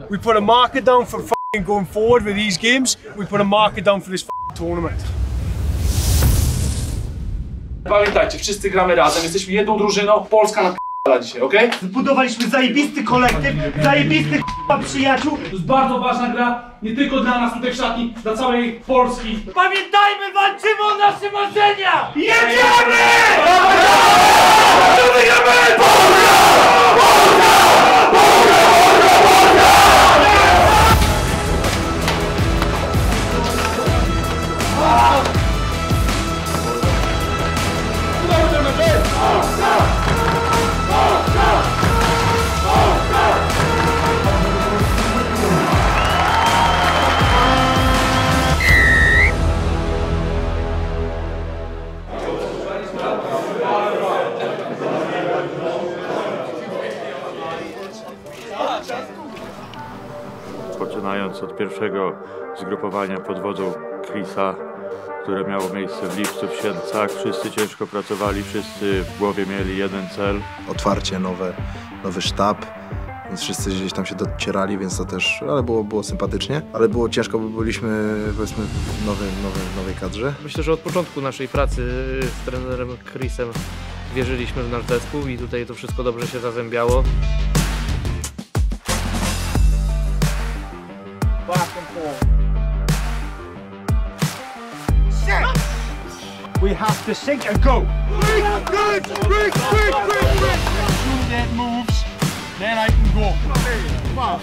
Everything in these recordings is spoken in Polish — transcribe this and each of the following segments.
We put a marker down for going forward with these games. We put a marker down for this tournament. Pamiętajcie, wszyscy gramy razem, jesteśmy jedną drużyną, Polska na dzisiaj, okej? Zbudowaliśmy zajebisty kolektyw, zajebistych przyjaciół. To jest bardzo ważna gra, nie tylko dla nas tutaj w szatni, dla całej Polski. Pamiętajmy, walczymy o nasze marzenia! Jedziemy! Poczynając od pierwszego zgrupowania pod wodzą Chrisa, które miało miejsce w lipcu w Siedlcach, wszyscy ciężko pracowali, wszyscy w głowie mieli jeden cel. Otwarcie, nowy sztab, więc wszyscy gdzieś tam się docierali, więc to też, ale było sympatycznie, ale było ciężko, bo byliśmy powiedzmy w nowej kadrze. Myślę, że od początku naszej pracy z trenerem Chrisem wierzyliśmy w nasz zespół i tutaj to wszystko dobrze się zazębiało. We have to sink and go. Break. Shoot that moves, then I can go. Come on,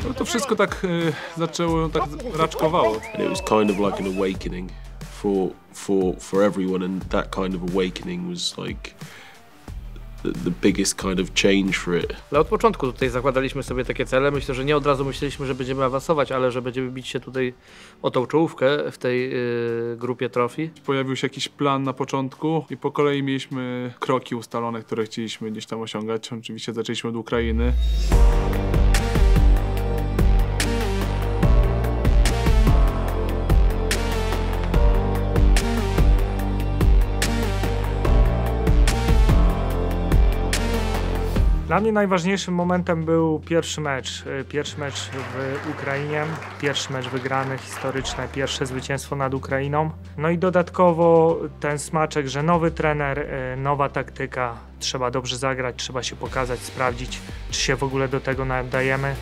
No to wszystko tak zaczęło, tak raczkowało. And it was kind of like an awakening for everyone, and that kind of awakening was like the biggest kind of change for it. Ale od początku tutaj zakładaliśmy sobie takie cele. Myślę, że nie od razu myśleliśmy, że będziemy awansować, ale że będziemy bić się tutaj o tą czołówkę w tej grupie trofii. Pojawił się jakiś plan na początku i po kolei mieliśmy kroki ustalone, które chcieliśmy gdzieś tam osiągać. Oczywiście zaczęliśmy od Ukrainy. Dla mnie najważniejszym momentem był pierwszy mecz w Ukrainie, pierwszy mecz wygrany, historyczne, pierwsze zwycięstwo nad Ukrainą. No i dodatkowo ten smaczek, że nowy trener, nowa taktyka, trzeba dobrze zagrać, trzeba się pokazać, sprawdzić, czy się w ogóle do tego nadajemy.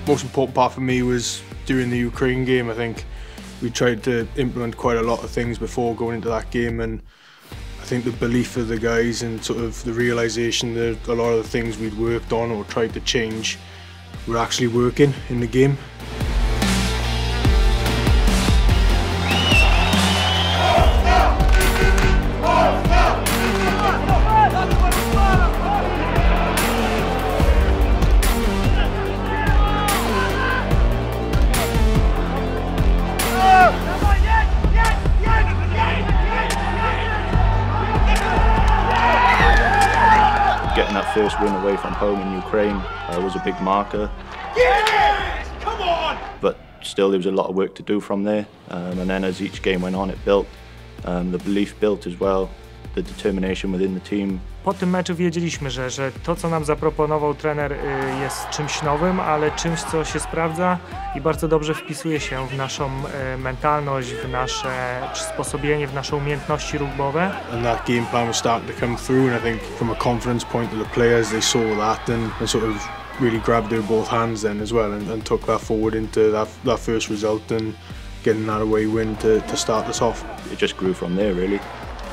Most important part for me was during the Ukraine game. I think we tried to implement quite a lot of things before going into that game, and I think the belief of the guys and sort of the realisation that a lot of the things we'd worked on or tried to change were actually working in the game. Getting that first win away from home in Ukraine was a big marker. Yes! Come on! But still there was a lot of work to do from there, and then as each game went on it built, the belief built as well, the determination within the team. Po tym meczu wiedzieliśmy, że to, co nam zaproponował trener, jest czymś nowym, ale czymś, co się sprawdza i bardzo dobrze wpisuje się w naszą mentalność, w nasze przysposobienie, w nasze umiejętności rugbowe. And that game plan was starting to come through, and I think from a confidence point of the players, they saw that and sort of really grabbed their both hands then as well and took that forward into that first result and getting that away win to start us off. It just grew from there really.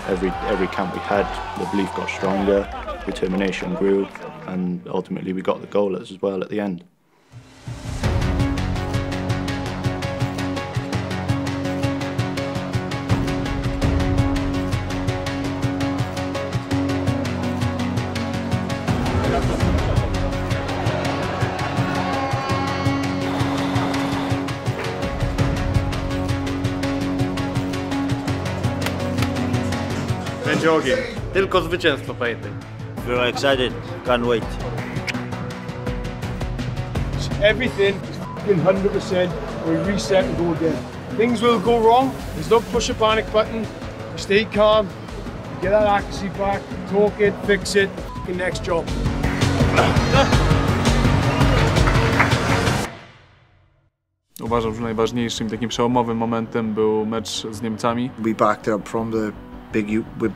Every camp we had, the belief got stronger, determination grew, and ultimately we got the goal as well at the end. Będzie ogień. Tylko zwycięstwo, pamiętaj. We're excited. Can't wait. Everything is 100%. We reset and go again. Things will go wrong. There's no push a panic button. You stay calm. You get that accuracy back. Talk it, fix it. next job. Uważam, że najważniejszym takim przełomowym momentem był mecz z Niemcami. We backed up from the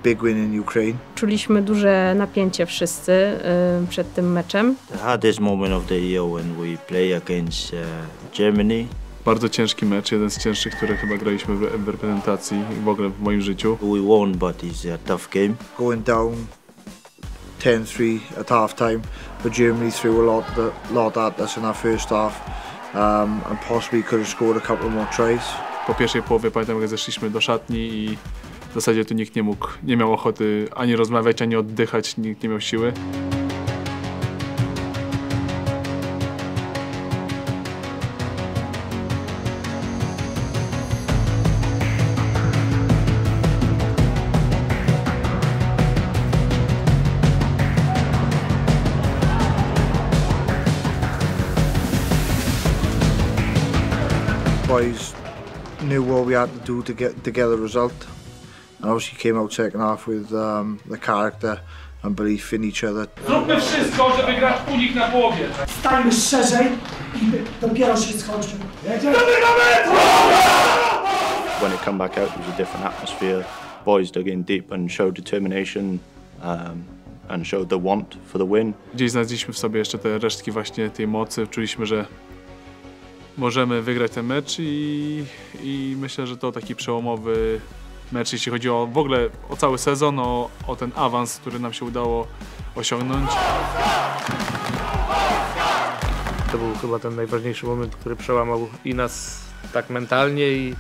big win in Ukraine. Czuliśmy duże napięcie wszyscy przed tym meczem. The hardest moment of the year when we play against Germany. Bardzo ciężki mecz, jeden z cięższych, które chyba graliśmy w reprezentacji i w ogóle w moim życiu. We won, but it's a tough game. Going down 10-3 at half-time, but Germany threw a lot at us in our first half, and possibly could have scored a couple more tries. Po pierwszej połowie pamiętam, jak zeszliśmy do szatni i w zasadzie tu nikt nie miał ochoty ani rozmawiać, ani oddychać, nikt nie miał siły. Boys knew what we had to do to get a result, and obviously came out second half with the character and belief in each other. Zróbmy wszystko, żeby grać u nich na połowie. Stańmy szerzej i dopiero się schodzimy. When it came back out, it was a different atmosphere. Boys dug in deep and showed determination and showed the want for the win. Gdzieś znaleźliśmy w sobie jeszcze te resztki właśnie tej mocy. Czuliśmy, że możemy wygrać ten mecz i myślę, że to taki przełomowy mecz, jeśli chodzi w ogóle o cały sezon, o ten awans, który nam się udało osiągnąć. To był chyba ten najważniejszy moment, który przełamał i nas tak mentalnie i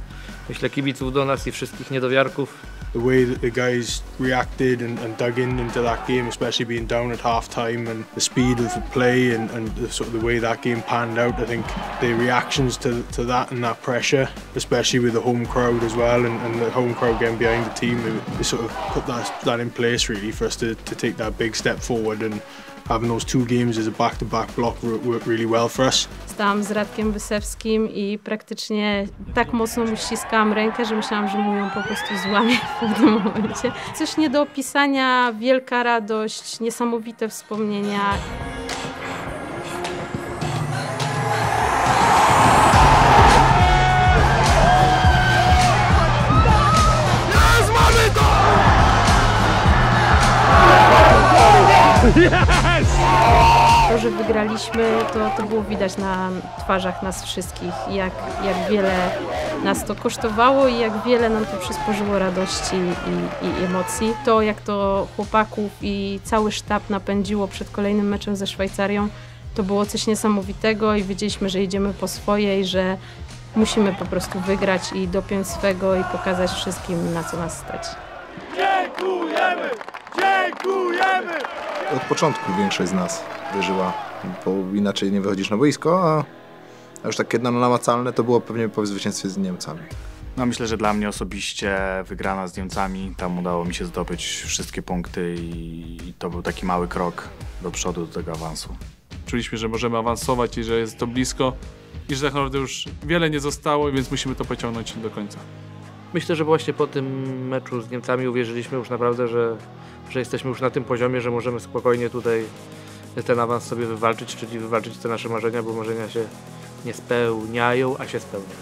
myślę kibiców do nas i wszystkich niedowiarków. The way that the guys reacted and dug into that game, especially being down at half-time, and the speed of the play and the way that game panned out, I think the reactions to that and that pressure, especially with the home crowd as well, and the home crowd getting behind the team, it sort of put that in place really for us to take that big step forward, and having those two games as a back-to-back block worked really well for us. Stałam z Radkiem Wysewskim i praktycznie tak mocno mu ściskałam rękę, że myślałam, że mu ją po prostu złamię w pewnym momencie. Coś nie do opisania, wielka radość, niesamowite wspomnienia. To, że wygraliśmy, to było widać na twarzach nas wszystkich, jak wiele nas to kosztowało i jak wiele nam to przysporzyło radości i emocji. To, jak to chłopaków i cały sztab napędziło przed kolejnym meczem ze Szwajcarią, to było coś niesamowitego i wiedzieliśmy, że idziemy po swoje i że musimy po prostu wygrać i dopiąć swego i pokazać wszystkim, na co nas stać. Dziękujemy! Dziękujemy! Od początku większość z nas wierzyła, bo inaczej nie wychodzisz na boisko, a już takie namacalne to było pewnie po zwycięstwie z Niemcami. No myślę, że dla mnie osobiście wygrana z Niemcami, tam udało mi się zdobyć wszystkie punkty i to był taki mały krok do przodu do tego awansu. Czuliśmy, że możemy awansować i że jest to blisko i że tak naprawdę już wiele nie zostało, więc musimy to pociągnąć do końca. Myślę, że właśnie po tym meczu z Niemcami uwierzyliśmy już naprawdę, że jesteśmy już na tym poziomie, że możemy spokojnie tutaj ten awans sobie wywalczyć, czyli wywalczyć te nasze marzenia, bo marzenia się nie spełniają, a się spełniają.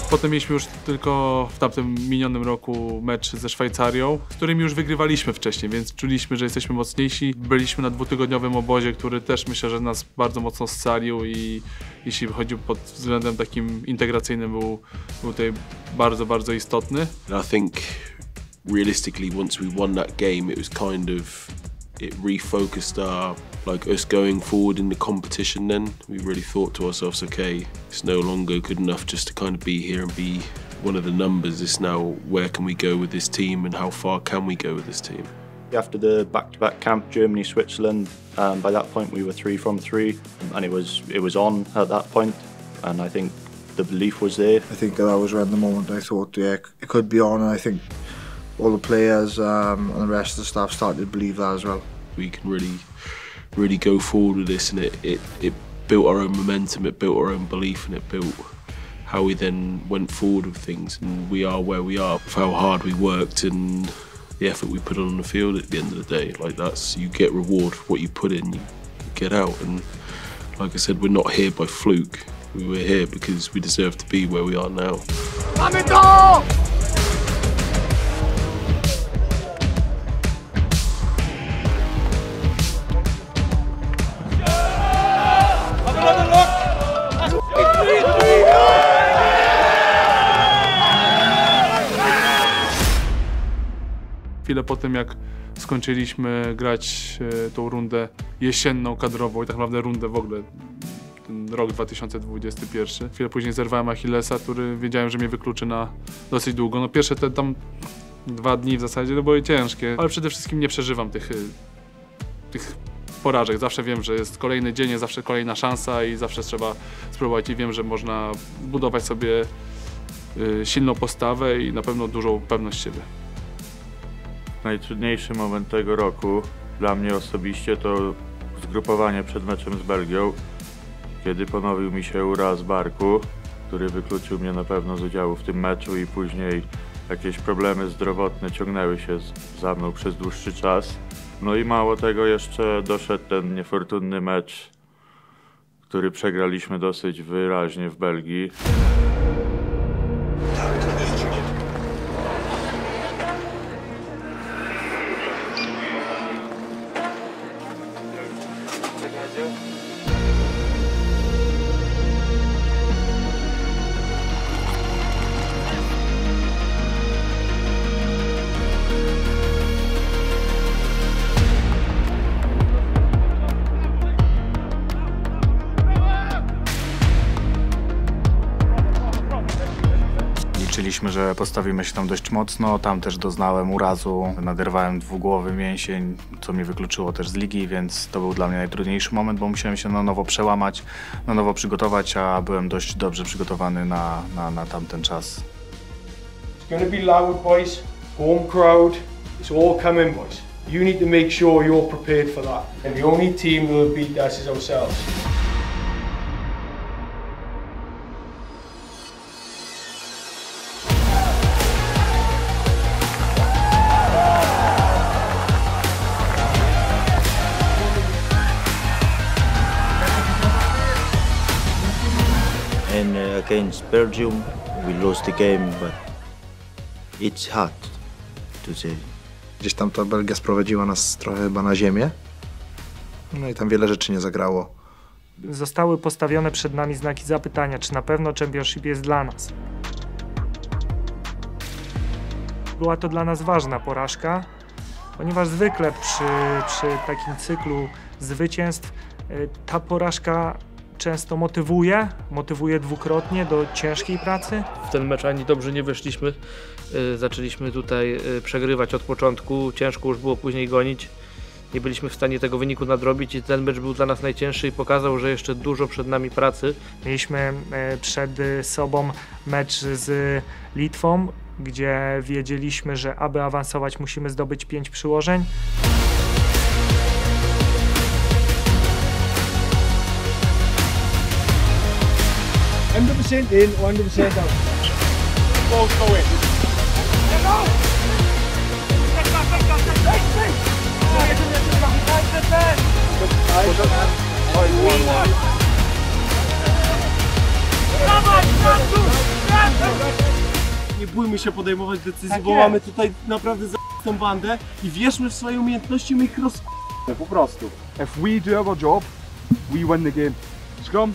Potem mieliśmy już tylko w tamtym minionym roku mecz ze Szwajcarią, z którym już wygrywaliśmy wcześniej, więc czuliśmy, że jesteśmy mocniejsi. Byliśmy na dwutygodniowym obozie, który też myślę, że nas bardzo mocno scalił i jeśli chodzi pod względem takim integracyjnym był tutaj bardzo, bardzo istotny. I think realistically once we won that game it was kind of it refocused us going forward in the competition then. We really thought to ourselves, okay, it's no longer good enough just to kind of be here and be one of the numbers. It's now where can we go with this team and how far can we go with this team? After the back-to-back camp, Germany, Switzerland, by that point we were 3 from 3 and it was on at that point, and I think the belief was there. I think that was around the moment I thought, yeah, it could be on, and I think all the players and the rest of the staff started to believe that as well. We can really go forward with this, and it built our own momentum, it built our own belief, and it built how we then went forward with things. And we are where we are with how hard we worked and the effort we put on the field at the end of the day. Like, that's, you get reward for what you put in, you get out. And like I said, we're not here by fluke. We were here because we deserve to be where we are now. Chwilę po tym, jak skończyliśmy grać tą rundę jesienną kadrową i tak naprawdę rundę w ogóle, ten rok 2021. Chwilę później zerwałem Achillesa, który wiedziałem, że mnie wykluczy na dosyć długo. No pierwsze te tam 2 dni w zasadzie to były ciężkie, ale przede wszystkim nie przeżywam tych porażek. Zawsze wiem, że jest kolejny dzień, jest zawsze kolejna szansa i zawsze trzeba spróbować i wiem, że można zbudować sobie silną postawę i na pewno dużą pewność siebie. Najtrudniejszy moment tego roku dla mnie osobiście to zgrupowanie przed meczem z Belgią, kiedy ponowił mi się uraz barku, który wykluczył mnie na pewno z udziału w tym meczu i później jakieś problemy zdrowotne ciągnęły się za mną przez dłuższy czas. No i mało tego, jeszcze doszedł ten niefortunny mecz, który przegraliśmy dosyć wyraźnie w Belgii. Liczyliśmy, że postawimy się tam dość mocno, tam też doznałem urazu, naderwałem dwugłowy mięsień, co mnie wykluczyło też z ligi, więc to był dla mnie najtrudniejszy moment, bo musiałem się na nowo przełamać, na nowo przygotować, a byłem dość dobrze przygotowany na tamten czas. It's going to be loud, boys. Home crowd. It's all coming, boys. You need to make sure you're prepared for that. And the only team that will beat us is ourselves. And against Belgium, we lost the game, but it's hard to say. Gdzieś tam ta Belgia sprowadziła nas trochę chyba na ziemię. No i tam wiele rzeczy nie zagrało. Zostały postawione przed nami znaki zapytania, czy na pewno Championship jest dla nas. Była to dla nas ważna porażka, ponieważ zwykle przy takim cyklu zwycięstw ta porażka często motywuje dwukrotnie do ciężkiej pracy. W ten mecz ani dobrze nie weszliśmy, zaczęliśmy tutaj przegrywać od początku, ciężko już było później gonić. Nie byliśmy w stanie tego wyniku nadrobić i ten mecz był dla nas najcięższy i pokazał, że jeszcze dużo przed nami pracy. Mieliśmy przed sobą mecz z Litwą, gdzie wiedzieliśmy, że aby awansować musimy zdobyć 5 przyłożeń. In, 100% out. Ball's going. Nie bójmy się podejmować decyzji, bo mamy tutaj naprawdę tą bandę i wierzmy w swoje umiejętności, my ich po prostu. If we do our job, we win the game. Scrum,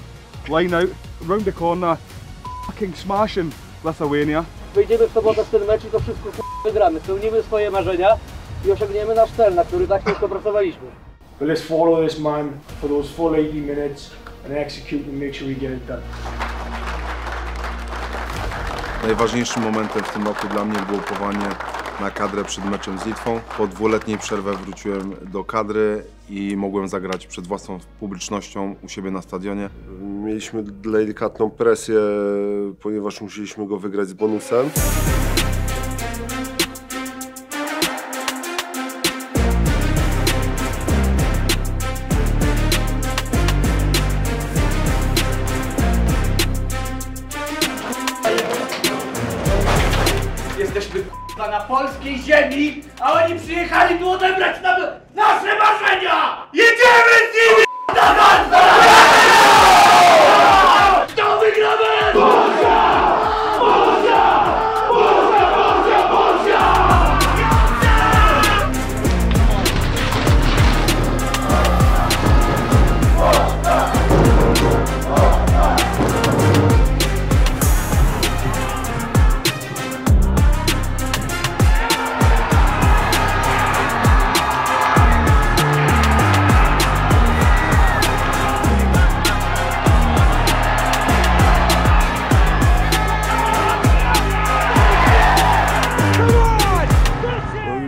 line out, round the corner, fucking smashing Lithuania. Wyjdziemy w sobotę w ten mecz i to wszystko wygramy. Spełnimy swoje marzenia i osiągniemy nasz cel, na który tak ciężko pracowaliśmy. But let's follow this man for those full 80 minutes and execute and make sure we get it done. Najważniejszym momentem w tym roku dla mnie było powołanie na kadrę przed meczem z Litwą. Po 2-letniej przerwie wróciłem do kadry i mogłem zagrać przed własną publicznością u siebie na stadionie. Mieliśmy delikatną presję, ponieważ musieliśmy go wygrać z bonusem. polskiej ziemi, a oni przyjechali tu odebrać nam nasze marzenia! Jedziemy z nimi na walce! Kto wygra mecz? Polska! Polska! Polska! Polska! Polska!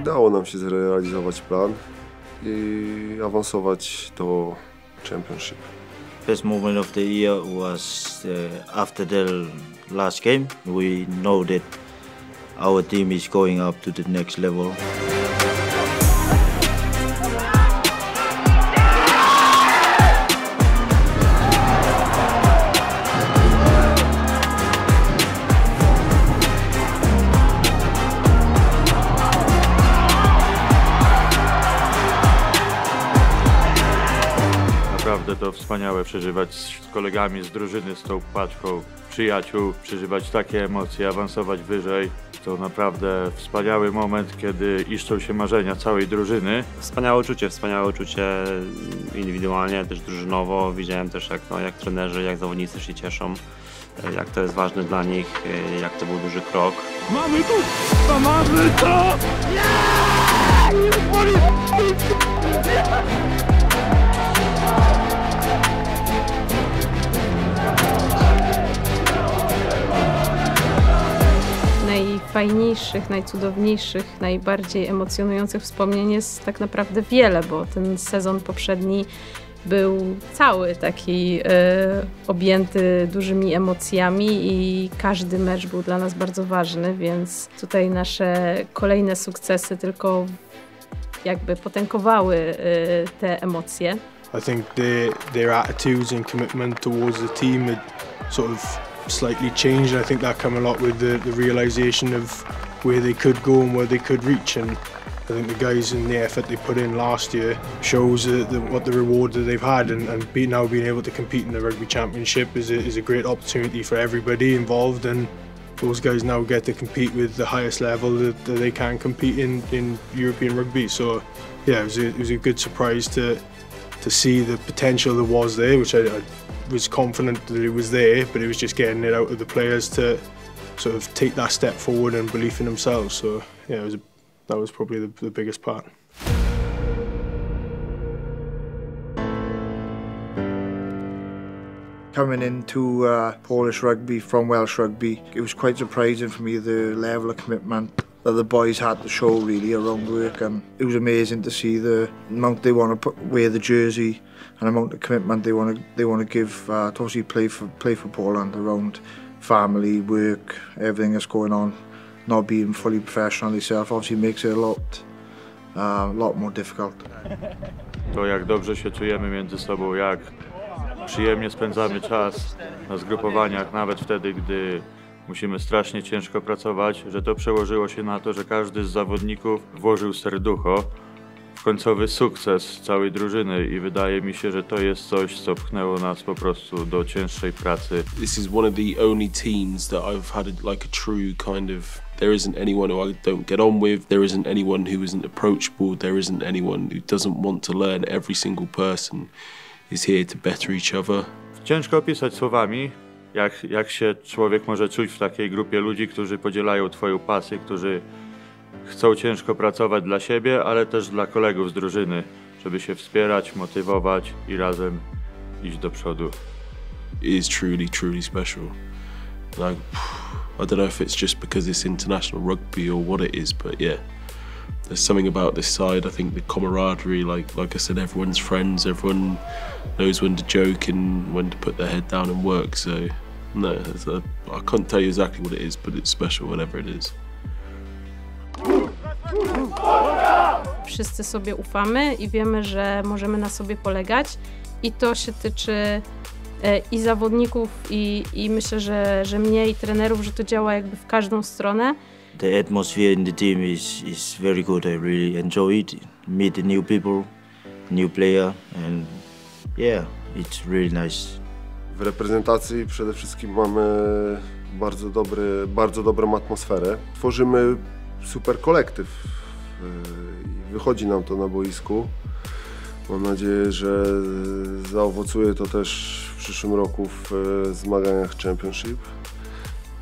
Udało nam się zrealizować plan i awansować do Championship. Best moment of the year was after the last game. We know that our team is going up to the next level. Naprawdę to wspaniałe przeżywać z kolegami z drużyny, z tą paczką przyjaciół, przeżywać takie emocje, awansować wyżej. To naprawdę wspaniały moment, kiedy iszczą się marzenia całej drużyny. Wspaniałe uczucie indywidualnie, też drużynowo. Widziałem też jak trenerzy, jak zawodnicy się cieszą, jak to jest ważne dla nich, jak to był duży krok. Mamy to! Mamy to! Najfajniejszych, najcudowniejszych, najbardziej emocjonujących wspomnień jest tak naprawdę wiele, bo ten sezon poprzedni był cały taki objęty dużymi emocjami i każdy mecz był dla nas bardzo ważny, więc tutaj nasze kolejne sukcesy tylko jakby potęgowały te emocje. I think their attitudes and commitment towards the team had sort of slightly changed. I think that came a lot with the realisation of where they could go and where they could reach, and I think the guys and the effort they put in last year shows what the reward that they've had, and now being able to compete in the Rugby Championship is a great opportunity for everybody involved, and those guys now get to compete with the highest level that they can compete in European rugby. So yeah, it was a good surprise to see the potential that was there, which I was confident that it was there, but it was just getting it out of the players to sort of take that step forward and belief in themselves. So yeah, that was probably the biggest part. Coming into Polish rugby from Welsh rugby, it was quite surprising for me the level of commitment that the boys had to show really around work, and it was amazing to see the amount they want to wear the jersey and the amount of commitment they want to give to obviously play for Poland around family, work, everything that's going on. Not being fully professional itself obviously makes it a lot more difficult. To jak dobrze się czujemy między sobą, jak przyjemnie spędzamy czas na zgrupowaniach, nawet wtedy, gdy musimy strasznie ciężko pracować, że to przełożyło się na to, że każdy z zawodników włożył serducho w końcowy sukces całej drużyny i wydaje mi się, że to jest coś, co pchnęło nas po prostu do cięższej pracy. This is one of the only teams that I've had like a true kind of, there isn't anyone who I don't get on with, there isn't anyone who isn't approachable, there isn't anyone who doesn't want to learn. Every single person is here to better each other. Ciężko opisać słowami, jak się człowiek może czuć w takiej grupie ludzi, którzy podzielają twoją pasję, którzy chcą ciężko pracować dla siebie, ale też dla kolegów z drużyny, żeby się wspierać, motywować i razem iść do przodu. It is truly, truly special. Like, I don't know if it's just because it's international rugby or what it is, but yeah. There's something about this side, I think the camaraderie, like I said, everyone's friends, everyone knows when to joke and when to put their head down and work, so no, I can't tell you exactly what it is, but it's special whatever it is. Wszyscy sobie ufamy i wiemy, że możemy na sobie polegać i to się tyczy i zawodników i myślę, że mnie i trenerów, że to działa jakby w każdą stronę. The atmosphere in the team is very good. I really enjoy it. Meet the new people, new player, and yeah, it's really nice. W reprezentacji przede wszystkim mamy bardzo dobrą atmosferę. Tworzymy super kolektyw i wychodzi nam to na boisku. Mam nadzieję, że zaowocuje to też w przyszłym roku w zmaganiach Championship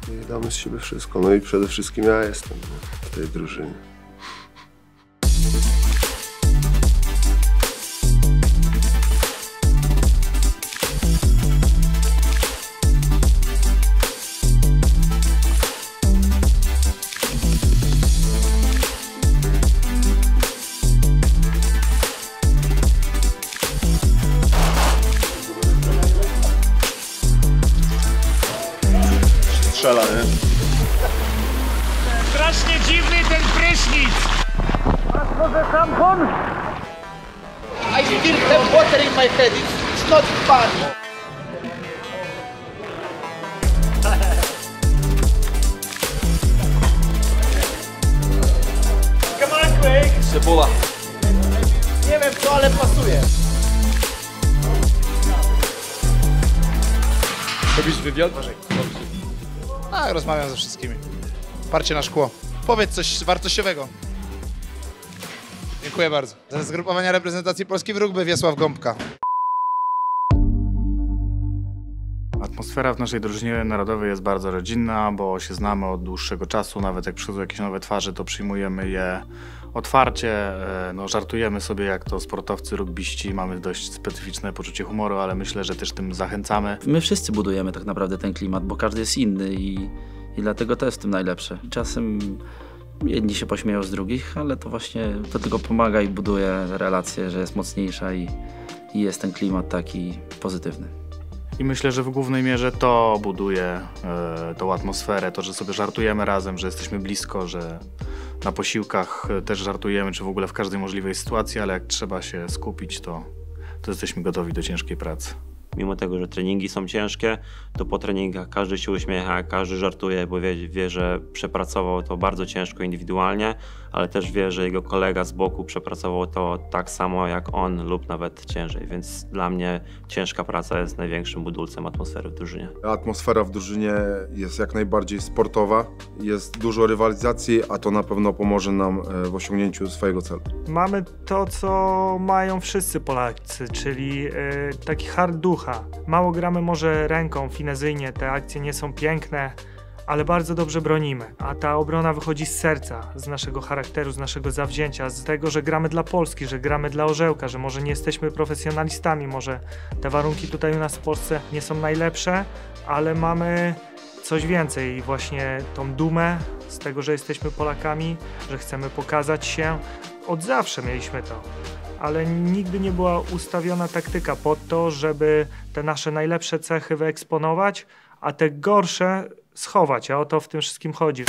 i damy z siebie wszystko. No i przede wszystkim ja jestem w tej drużynie. Strzela, nie? Strasznie dziwny ten prysznic! Masz może szampon? I still have water in my head, it's not fun! Come on, quick! Cebula. Nie wiem co, ale pasuje. Robisz wywiad? Tak, rozmawiam ze wszystkimi. Parcie na szkło. Powiedz coś wartościowego. Dziękuję bardzo. Za zgrupowania reprezentacji Polski w rugby Wiesław Gąbka. Atmosfera w naszej drużynie narodowej jest bardzo rodzinna, bo się znamy od dłuższego czasu. Nawet jak przychodzą jakieś nowe twarze, to przyjmujemy je otwarcie. No, żartujemy sobie jak to sportowcy rugbiści. Mamy dość specyficzne poczucie humoru, ale myślę, że też tym zachęcamy. My wszyscy budujemy tak naprawdę ten klimat, bo każdy jest inny i dlatego to jest w tym najlepsze. Czasem jedni się pośmieją z drugich, ale to właśnie to tylko pomaga i buduje relację, że jest mocniejsza i jest ten klimat taki pozytywny. I myślę, że w głównej mierze to buduje tą atmosferę, to, że sobie żartujemy razem, że jesteśmy blisko, że na posiłkach też żartujemy, czy w ogóle w każdej możliwej sytuacji, ale jak trzeba się skupić, to jesteśmy gotowi do ciężkiej pracy. Mimo tego, że treningi są ciężkie, to po treningach każdy się uśmiecha, każdy żartuje, bo wie, że przepracował to bardzo ciężko indywidualnie, ale też wie, że jego kolega z boku przepracował to tak samo jak on lub nawet ciężej, więc dla mnie ciężka praca jest największym budulcem atmosfery w drużynie. Atmosfera w drużynie jest jak najbardziej sportowa, jest dużo rywalizacji, a to na pewno pomoże nam w osiągnięciu swojego celu. Mamy to, co mają wszyscy Polacy, czyli taki hard ducha. Mało gramy może ręką, finezyjnie, te akcje nie są piękne, ale bardzo dobrze bronimy. A ta obrona wychodzi z serca, z naszego charakteru, z naszego zawzięcia, z tego, że gramy dla Polski, że gramy dla orzełka, że może nie jesteśmy profesjonalistami, może te warunki tutaj u nas w Polsce nie są najlepsze, ale mamy coś więcej i właśnie tą dumę z tego, że jesteśmy Polakami, że chcemy pokazać się. Od zawsze mieliśmy to. Ale nigdy nie była ustawiona taktyka pod to, żeby te nasze najlepsze cechy wyeksponować, a te gorsze schować, a o to w tym wszystkim chodzi.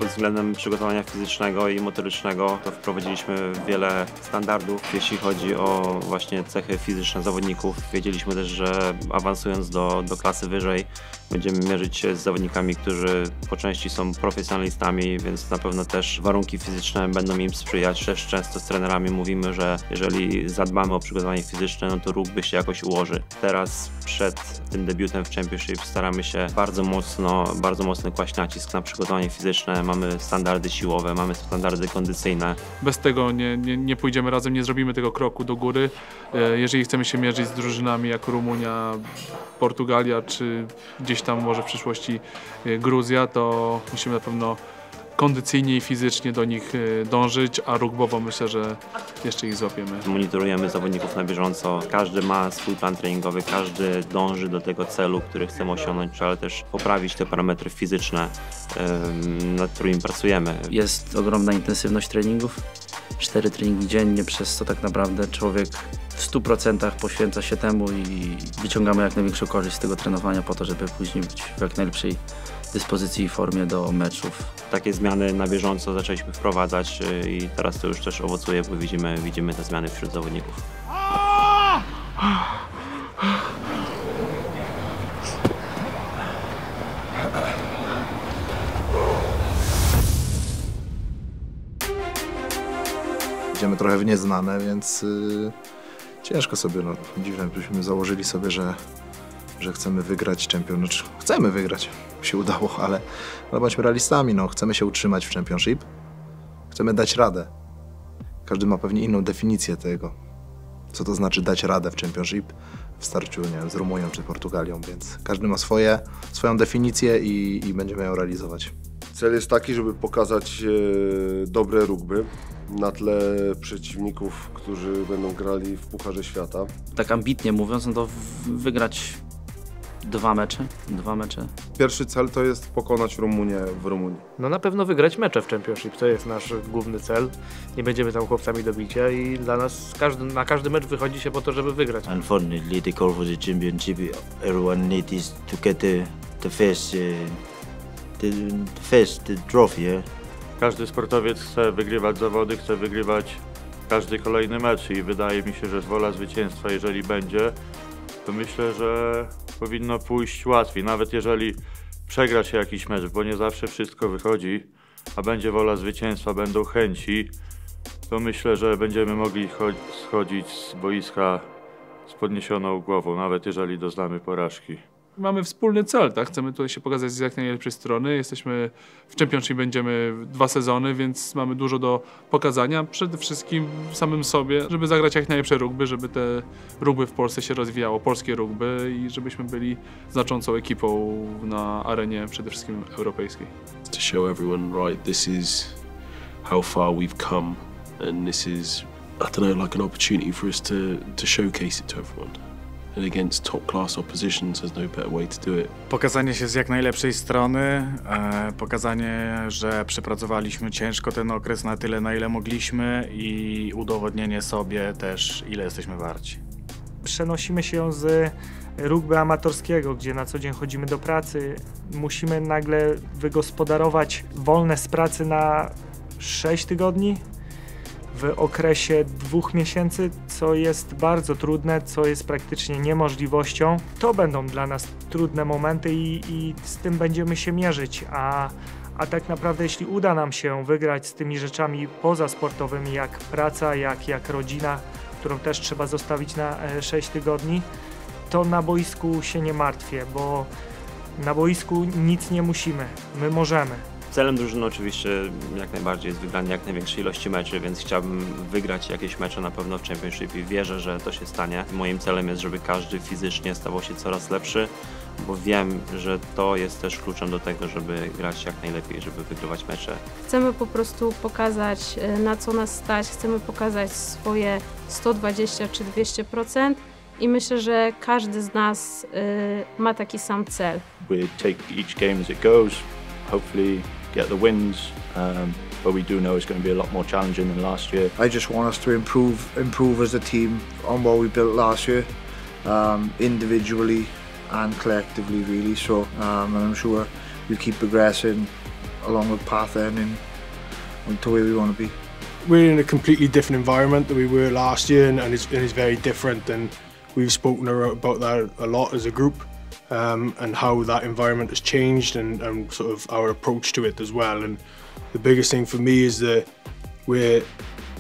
Pod względem przygotowania fizycznego i motorycznego to wprowadziliśmy wiele standardów, jeśli chodzi o właśnie cechy fizyczne zawodników. Wiedzieliśmy też, że awansując do klasy wyżej będziemy mierzyć się z zawodnikami, którzy po części są profesjonalistami, więc na pewno też warunki fizyczne będą im sprzyjać. Też często z trenerami mówimy, że jeżeli zadbamy o przygotowanie fizyczne, no to rugby się jakoś ułoży. Teraz przed tym debiutem w Championship staramy się bardzo mocno kłaść nacisk na przygotowanie fizyczne. Mamy standardy siłowe, mamy standardy kondycyjne. Bez tego nie pójdziemy razem, nie zrobimy tego kroku do góry. Jeżeli chcemy się mierzyć z drużynami jak Rumunia, Portugalia czy gdzieś tam może w przyszłości Gruzja, to musimy na pewno kondycyjnie i fizycznie do nich dążyć, a rugbowo myślę, że jeszcze ich złapiemy. Monitorujemy zawodników na bieżąco, każdy ma swój plan treningowy, każdy dąży do tego celu, który chcemy osiągnąć, ale też poprawić te parametry fizyczne, nad którymi pracujemy. Jest ogromna intensywność treningów, 4 treningi dziennie, przez co tak naprawdę człowiek w 100% poświęca się temu i wyciągamy jak największą korzyść z tego trenowania po to, żeby później być w jak najlepszej dyspozycji i formie do meczów. Takie zmiany na bieżąco zaczęliśmy wprowadzać i teraz to już też owocuje, bo widzimy te zmiany wśród zawodników. Idziemy trochę w nieznane, więc ciężko sobie, no dziwne, byśmy założyli sobie, że chcemy wygrać Championship. Chcemy wygrać, się udało, ale bądźmy realistami, no chcemy się utrzymać w Championship, chcemy dać radę. Każdy ma pewnie inną definicję tego, co to znaczy dać radę w Championship w starciu, nie wiem, z Rumunią czy Portugalią, więc każdy ma swoją definicję i będziemy ją realizować. Cel jest taki, żeby pokazać dobre rugby na tle przeciwników, którzy będą grali w Pucharze Świata. Tak ambitnie mówiąc, no to wygrać dwa mecze. Pierwszy cel to jest pokonać Rumunię w Rumunii. No na pewno wygrać mecze w Championship, to jest nasz główny cel. Nie będziemy tam chłopcami do bicia i dla nas na każdy mecz wychodzi się po to, żeby wygrać. Unfortunately, the goal for the championship, everyone needs to get the first trophy. Yeah? Każdy sportowiec chce wygrywać zawody, chce wygrywać każdy kolejny mecz i wydaje mi się, że wola zwycięstwa, jeżeli będzie, to myślę, że powinno pójść łatwiej, nawet jeżeli przegra się jakiś mecz, bo nie zawsze wszystko wychodzi, a będzie wola zwycięstwa, będą chęci, to myślę, że będziemy mogli schodzić z boiska z podniesioną głową, nawet jeżeli doznamy porażki. Mamy wspólny cel, tak? Chcemy tutaj się pokazać z jak najlepszej strony. Jesteśmy w Championship, będziemy 2 sezony, więc mamy dużo do pokazania. Przede wszystkim samym sobie, żeby zagrać jak najlepsze rugby, żeby te rugby w Polsce się rozwijało, polskie rugby i żebyśmy byli znaczącą ekipą na arenie przede wszystkim europejskiej. To show everyone, right, this is how far we've come and this is, I don't know, like an opportunity for us to showcase it to everyone. And against top-class oppositions, there's no better way to do it. Pokazanie się z jak najlepszej strony, pokazanie, że przepracowaliśmy ciężko ten okres na tyle, na ile mogliśmy i udowodnienie sobie też, ile jesteśmy warci. Przenosimy się z rugby amatorskiego, gdzie na co dzień chodzimy do pracy. Musimy nagle wygospodarować wolne z pracy na 6 tygodni. W okresie 2 miesięcy, co jest bardzo trudne, co jest praktycznie niemożliwością. To będą dla nas trudne momenty i z tym będziemy się mierzyć, a tak naprawdę jeśli uda nam się wygrać z tymi rzeczami pozasportowymi, jak praca, jak rodzina, którą też trzeba zostawić na 6 tygodni, to na boisku się nie martwię, bo na boisku nic nie musimy, my możemy. Celem drużyny oczywiście jak najbardziej jest wygranie jak największej ilości meczy, więc chciałbym wygrać jakieś mecze na pewno w Championship i wierzę, że to się stanie. Moim celem jest, żeby każdy fizycznie stawał się coraz lepszy, bo wiem, że to jest też kluczem do tego, żeby grać jak najlepiej, żeby wygrywać mecze. Chcemy po prostu pokazać, na co nas stać, chcemy pokazać swoje 120 czy 200% i myślę, że każdy z nas ma taki sam cel. We take each game as it goes, hopefully get the wins, but we do know it's going to be a lot more challenging than last year. I just want us to improve as a team on what we built last year, individually and collectively really. So and I'm sure we'll keep progressing along the path and to where we want to be. We're in a completely different environment than we were last year, and it's very different, and we've spoken about that a lot as a group. And how that environment has changed and sort of our approach to it as well. And the biggest thing for me is that we're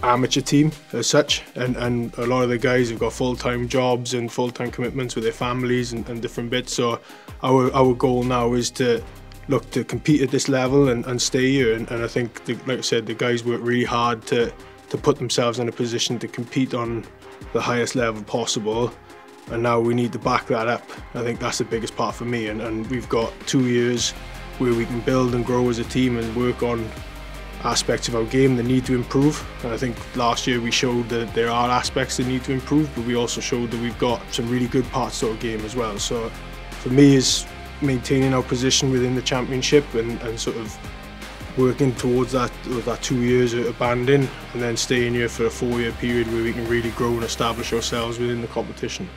amateur team as such, and a lot of the guys have got full-time jobs and full-time commitments with their families and different bits. So our goal now is to look to compete at this level and stay here. And I think, like I said, the guys work really hard to put themselves in a position to compete on the highest level possible. And now we need to back that up. I think that's the biggest part for me, and we've got 2 years where we can build and grow as a team and work on aspects of our game that need to improve. And I think last year we showed that there are aspects that need to improve, but we also showed that we've got some really good parts to our game as well. So for me, it's maintaining our position within the championship and sort of working towards that 2 years of banding and then staying here for a 4-year period where we can really grow and establish ourselves within the competition.